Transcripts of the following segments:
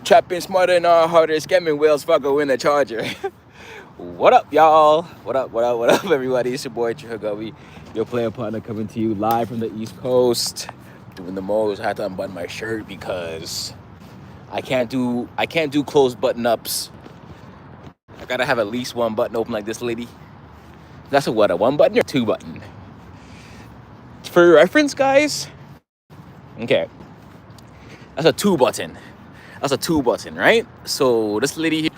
Trappin smarter and all harder, scamming whales, fucker win the charger. What up, y'all? What up, everybody? It's your boy Chihugawi, your player partner, coming to you live from the East Coast. Doing the most. I had to unbutton my shirt because I can't do closed button ups. I gotta have at least one button open like this lady. That's a one button or two button? For reference, guys. Okay, that's a two button. That's a two button, right? So this lady here,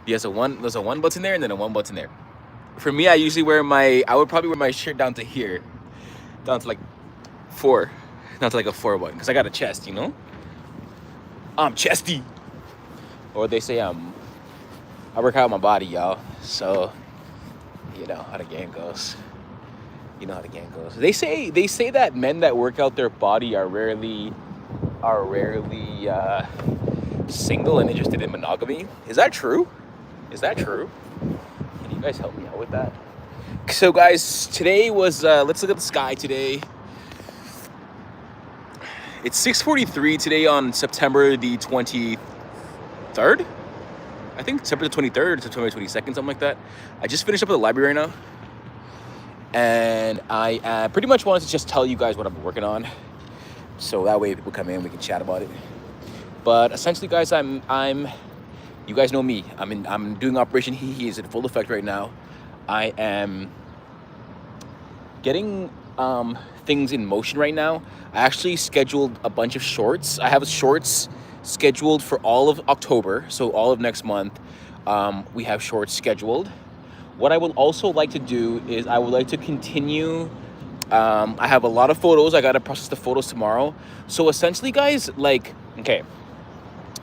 there's a one button there and then a one button there. For me, I would probably wear my shirt down to here, down to like four, down to like a four button, because I got a chest, you know? I'm chesty. Or they say I work out my body, y'all. So, you know how the game goes. You know how the game goes. They say that men that work out their body are rarely single and interested in monogamy. Is that true? Can you guys help me out with that? So guys, today was let's look at the sky today. It's 6:43 today on September the 23rd. I think September the 23rd to September 22nd, something like that. I just finished up at the library right now, and I pretty much wanted to just tell you guys what I'm working on, so that way people come in, we can chat about it. But essentially, guys, you guys know me. I'm doing Operation He is in full effect right now. I am getting things in motion right now. I actually scheduled a bunch of shorts. I have shorts scheduled for all of October, so all of next month. We have shorts scheduled. What I would also like to do is I would like to continue. I have a lot of photos. I gotta process the photos tomorrow. So essentially, guys, like, okay.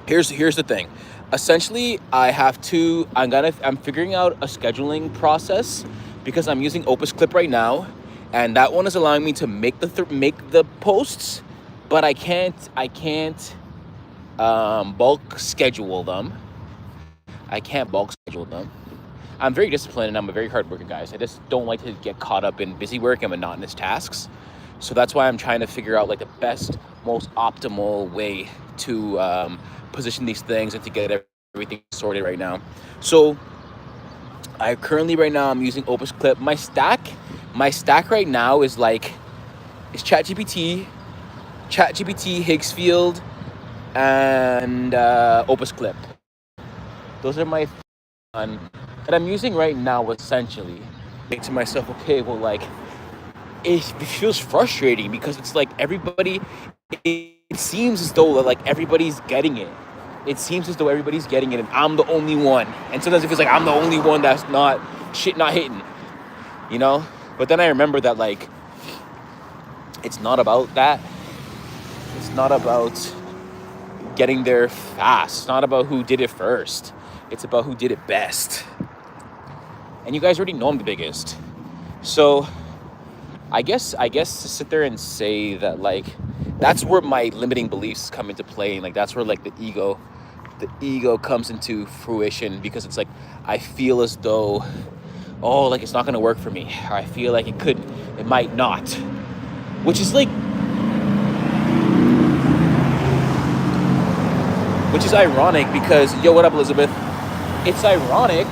Here's the thing. Essentially, I'm figuring out a scheduling process because I'm using Opus Clip right now, and that one is allowing me to make the posts, but I can't bulk schedule them. I'm very disciplined and I'm a very hard worker, guys. I just don't like to get caught up in busy work and monotonous tasks. So that's why I'm trying to figure out like the best, most optimal way to position these things and to get everything sorted right now. So I'm using Opus Clip. My stack right now is ChatGPT, Higgsfield, and Opus Clip. Those are my that I'm using right now. Essentially, think to myself, okay, well, like it feels frustrating because it's like everybody. It seems as though like everybody's getting it. It seems as though everybody's getting it, and I'm the only one. And sometimes it feels like I'm the only one that's not hitting, you know? But then I remember that, like, it's not about that. It's not about getting there fast. It's not about who did it first. It's about who did it best. And you guys already know I'm the biggest. So I guess to sit there and say that, like, that's where my limiting beliefs come into play, and like that's where like the ego comes into fruition, because it's like I feel as though, oh, like it's not gonna work for me, or I feel like it might not, which is ironic because, yo, what up, Elizabeth? It's ironic.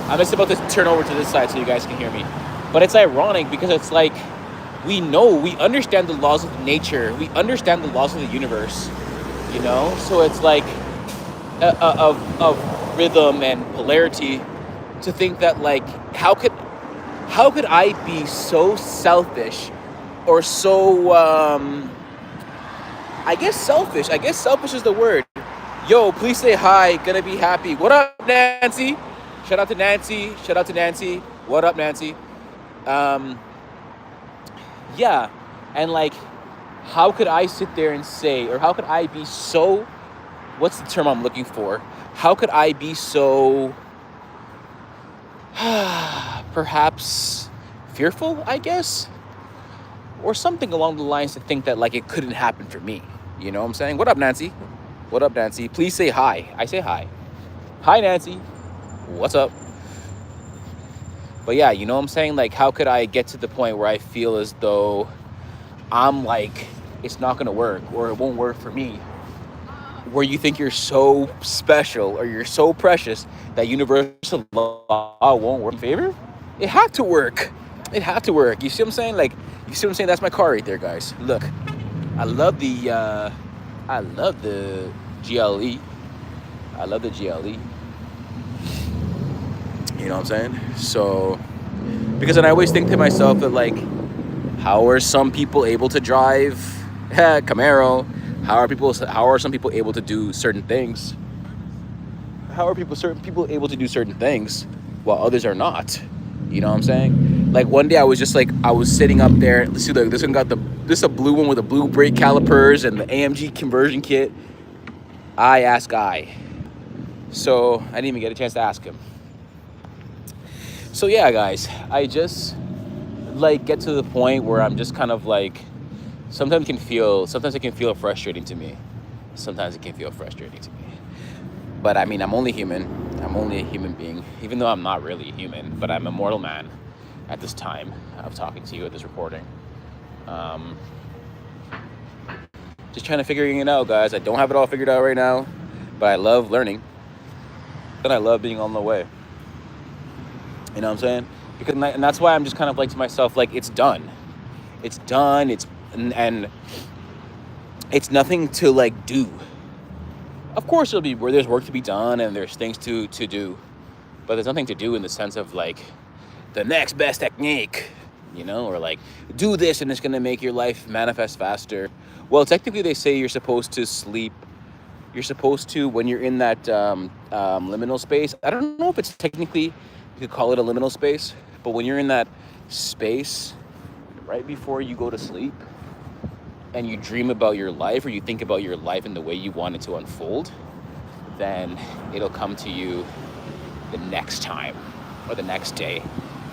I'm just about to turn over to this side so you guys can hear me, but it's ironic because it's like, we understand the laws of nature. We understand the laws of the universe, you know? So it's like of rhythm and polarity to think that, like, how could I be so selfish or so, I guess selfish is the word. Yo, please say hi. Gonna be happy. What up, Nancy? Shout out to Nancy. What up, Nancy? Yeah, and like, how could I sit there and say, or how could I be so, what's the term I'm looking for? How could I be so, perhaps fearful, I guess? Or something along the lines to think that, like, it couldn't happen for me. You know what I'm saying? What up, Nancy? Please say hi. I say hi. Hi, Nancy. What's up? But yeah, you know what I'm saying? Like, how could I get to the point where I feel as though I'm like, it's not going to work, or it won't work for me, where you think you're so special or you're so precious that universal law won't work in favor? It had to work. It had to work. You see what I'm saying? Like, you see what I'm saying? That's my car right there, guys. Look, I love the GLE. I love the GLE. You know what I'm saying? So, because then I always think to myself that, like, how are some people able to drive Camaro? How are some people able to do certain things? How are certain people able to do certain things while others are not? You know what I'm saying? Like, one day I was sitting up there. Let's see, look, this is a blue one with the blue brake calipers and the AMG conversion kit. I ask I. So I didn't even get a chance to ask him. So yeah, guys, I just like get to the point where I'm just kind of like, sometimes it can feel frustrating to me. Sometimes it can feel frustrating to me. But I mean, I'm only human. I'm only a human being, even though I'm not really human, but I'm a mortal man at this time of talking to you at this recording. Just trying to figuring it out, guys. I don't have it all figured out right now, but I love learning. And I love being on the way. You know what I'm saying? And that's why I'm just kind of like to myself, like, it's done. It's done. And it's nothing to like do. Of course, it'll be where there's work to be done and there's things to do, but there's nothing to do in the sense of like the next best technique, you know, or like do this and it's gonna make your life manifest faster. Well, technically, they say you're supposed to sleep. You're supposed to, when you're in that liminal space. I don't know if it's technically, you could call it a liminal space, but when you're in that space right before you go to sleep and you dream about your life, or you think about your life and the way you want it to unfold, then it'll come to you the next time or the next day.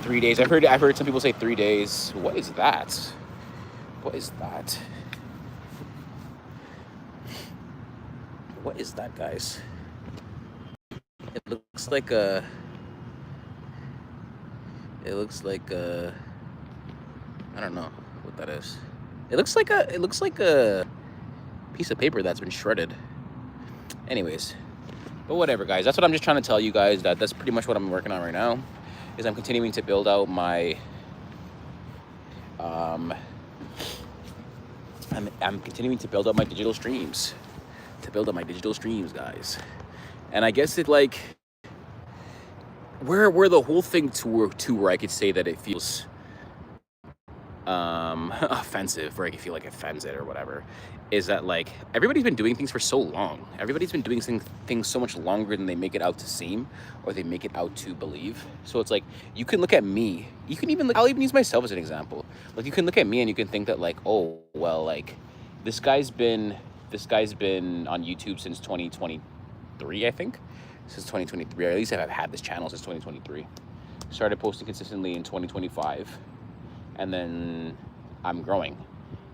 3 days. I've heard some people say 3 days. What is that? What is that? What is that, guys? It looks like a I don't know what that is. It looks like a piece of paper that's been shredded. Anyways, but whatever, guys. That's what I'm just trying to tell you guys. That's pretty much what I'm working on right now. Is I'm continuing to build out my I'm continuing to build up my digital streams. Guys. And I guess it like where the whole thing to where I could say that it feels offensive, where I can feel like it offends it or whatever, is that like everybody's been doing things for so long. Everybody's been doing things so much longer than they make it out to seem, or they make it out to believe. So it's like, you can look at me. You can even I'll even use myself as an example. Like, you can look at me and you can think that like, oh well, like this guy's been on YouTube since 2023, I think. Since 2023, or at least I've had this channel since 2023. Started posting consistently in 2025, and then I'm growing,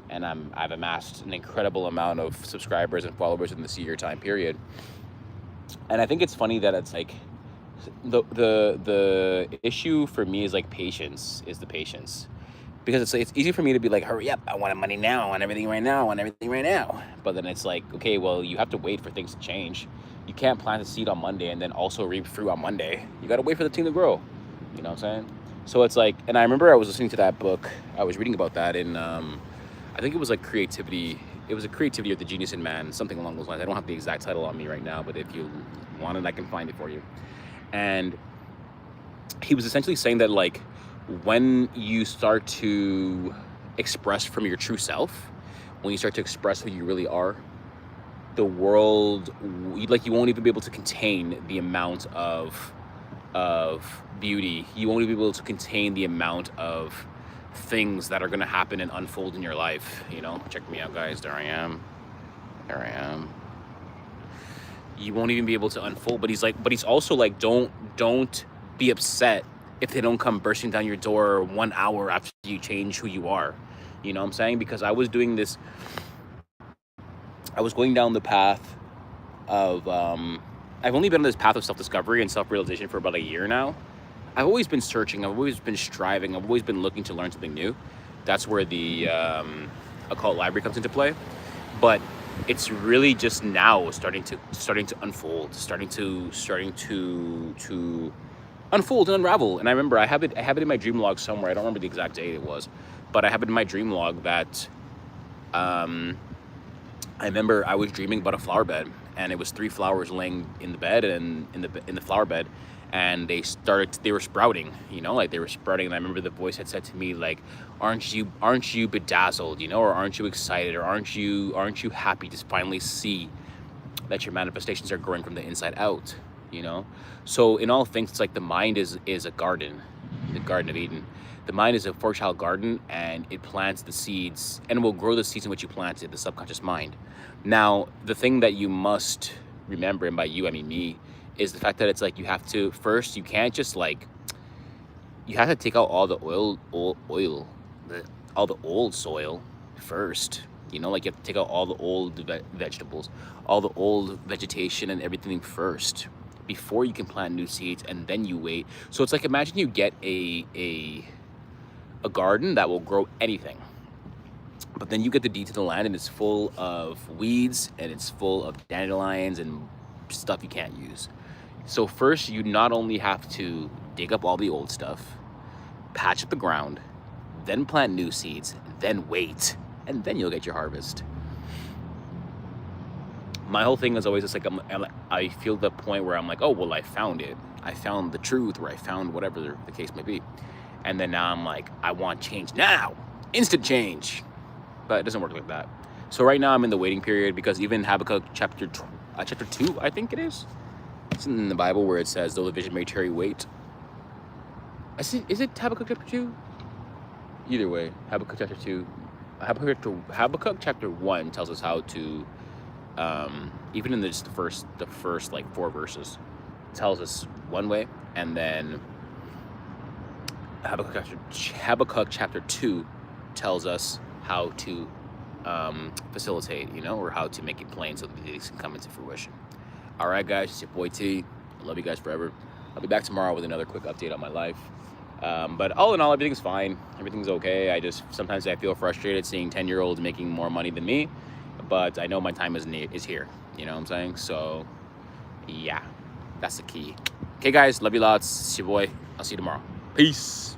and I've amassed an incredible amount of subscribers and followers in this year time period. And I think it's funny that it's like the issue for me is like patience, because it's easy for me to be like, hurry up, I want money now, I want everything right now. But then it's like, okay, well, you have to wait for things to change. You can't plant a seed on Monday and then also reap fruit on Monday. You got to wait for the thing to grow. You know what I'm saying? So it's like, and I remember I was listening to that book. I was reading about that in, I think it was like Creativity. It was a Creativity of the Genius in Man, something along those lines. I don't have the exact title on me right now, but if you want it, I can find it for you. And he was essentially saying that like, when you start to express from your true self, when you start to express who you really are, the world, like, you won't even be able to contain the amount of beauty. You won't even be able to contain the amount of things that are going to happen and unfold in your life. You know, check me out, guys. There I am. You won't even be able to unfold. But he's also like, don't be upset if they don't come bursting down your door 1 hour after you change who you are. You know what I'm saying? Because I was doing this, I was going down the path of, I've only been on this path of self-discovery and self-realization for about a year now. I've always been searching, I've always been striving, I've always been looking to learn something new. That's where the occult library comes into play. But it's really just now starting to unfold, starting to unfold and unravel. And I remember I have it in my dream log somewhere. I don't remember the exact date it was, but I have it in my dream log that I remember I was dreaming about a flower bed, and it was 3 flowers laying in the bed and in the flower bed, and they were sprouting, like they were sprouting. And I remember the voice had said to me, like, aren't you bedazzled, or aren't you excited, or aren't you happy to finally see that your manifestations are growing from the inside out, So in all things, it's like the mind is a garden, the Garden of Eden. The mind is a fertile garden, and it plants the seeds and will grow the seeds in which you planted, the subconscious mind. Now, the thing that you must remember, and by you, I mean me, is the fact that it's like you have to, first, you can't just like, you have to take out all the all the old soil first. Like you have to take out all the old vegetables, all the old vegetation and everything first, before you can plant new seeds, and then you wait. So it's like, imagine you get a garden that will grow anything, but then you get the deed to the land, and it's full of weeds, and it's full of dandelions and stuff you can't use. So first, you not only have to dig up all the old stuff, patch up the ground, then plant new seeds, then wait, and then you'll get your harvest. My whole thing is always just like, I feel the point where I'm like, oh, well, I found it. I found the truth, or I found whatever the case may be. And then now I'm like, I want change now, instant change. But it doesn't work like that. So right now I'm in the waiting period, because even Habakkuk chapter 2, I think it is. It's in the Bible where it says, though the vision may tarry, wait. Is it Habakkuk chapter 2? Either way, Habakkuk chapter 2. Habakkuk chapter 1 tells us how to, even in the first like 4 verses, tells us one way, and then Habakkuk chapter 2 tells us how to facilitate, or how to make it plain so that these can come into fruition. All right, guys, it's your boy T. I love you guys forever. I'll be back tomorrow with another quick update on my life. But all in all, everything's fine. Everything's okay. Sometimes I feel frustrated seeing 10-year-olds making more money than me, but I know my time is here. You know what I'm saying? So, yeah, that's the key. Okay, guys, love you lots. It's your boy. I'll see you tomorrow. Peace.